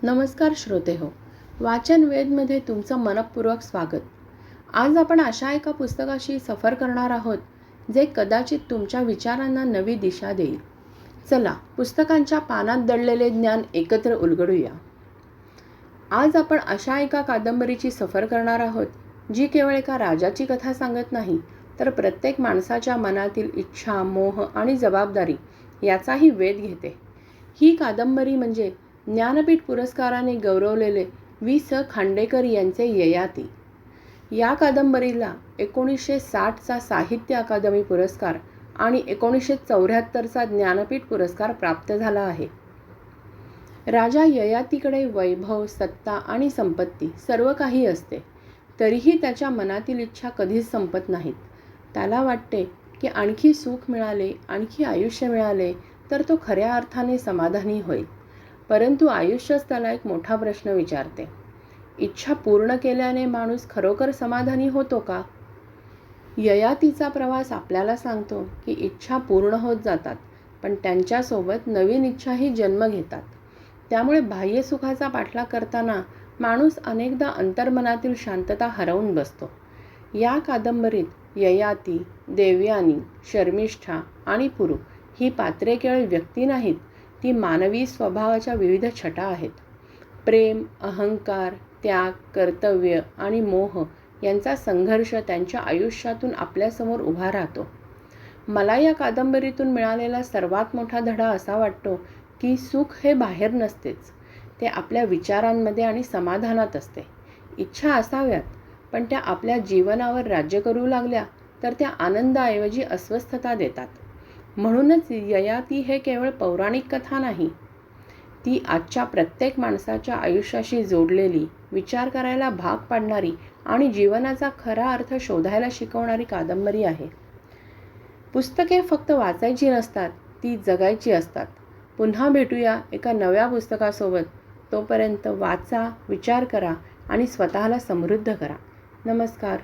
नमस्कार श्रोते हो. वाचन वेदमध्ये तुमचं मनःपूर्वक स्वागत. आज आपण अशा एका पुस्तकाशी सफर करणार आहोत जे कदाचित तुमच्या विचारांना नवी दिशा देईल. चला पुस्तकांच्या पानात दडलेले ज्ञान एकत्र उलगडूया. आज आपण अशा एका कादंबरीची सफर करणार आहोत जी केवळ एका राजाची कथा सांगत नाही, तर प्रत्येक माणसाच्या मनातील इच्छा, मोह आणि जबाबदारी याचाही वेध घेते. ही कादंबरी म्हणजे ज्ञानपीठ पुरस्काराने गौरवलेले वि.स. खांडेकर यांचे ययाती. या कादंबरीला 1960चा साहित्य अकादमी पुरस्कार आणि 1974चा ज्ञानपीठ पुरस्कार प्राप्त झाला आहे. राजा ययातीकडे वैभव, सत्ता आणि संपत्ती सर्व काही असते, तरीही त्याच्या मनातील इच्छा कधीच संपत नाहीत. त्याला वाटते की आणखी सुख मिळाले, आणखी आयुष्य मिळाले तर तो खऱ्या अर्थाने समाधानी होईल. परंतु आयुष्यच त्याला एक मोठा प्रश्न विचारते. इच्छा पूर्ण केल्याने माणूस खरोखर समाधानी होतो का? ययातीचा प्रवास आपल्याला सांगतो की इच्छा पूर्ण होत जातात, पण त्यांच्यासोबत नवीन इच्छाही जन्म घेतात. त्यामुळे बाह्य सुखाचा पाठलाग करताना माणूस अनेकदा अंतर्मनातील शांतता हरवून बसतो. या कादंबरीत ययाती, देवयानी, शर्मिष्ठा आणि पुरू ही पात्रे केवळ व्यक्ती नाहीत, ती मानवी स्वभावाच्या विविध छटा आहेत. प्रेम, अहंकार, त्याग, कर्तव्य आणि मोह यांचा संघर्ष त्यांच्या आयुष्यातून आपल्यासमोर उभा राहतो. मला या कादंबरीतून मिळालेला सर्वात मोठा धडा असा वाटतो की सुख हे बाहेर नसतेच, ते आपल्या विचारांमध्ये आणि समाधानात असते. इच्छा असाव्यात, पण त्या आपल्या जीवनावर राज्य करू लागल्या तर त्या आनंदाऐवजी अस्वस्थता देतात. म्हणूनच ययाती हे केवळ पौराणिक कथा नाही, ती आजच्या प्रत्येक माणसाच्या आयुष्याशी जोडलेली, विचार करायला भाग पाडणारी आणि जीवनाचा खरा अर्थ शोधायला शिकवणारी कादंबरी आहे. पुस्तके फक्त वाचायची नसतात, ती जगायची असतात. पुन्हा भेटूया एका नव्या पुस्तकासोबत. तोपर्यंत वाचा, विचार करा आणि स्वतःला समृद्ध करा. नमस्कार.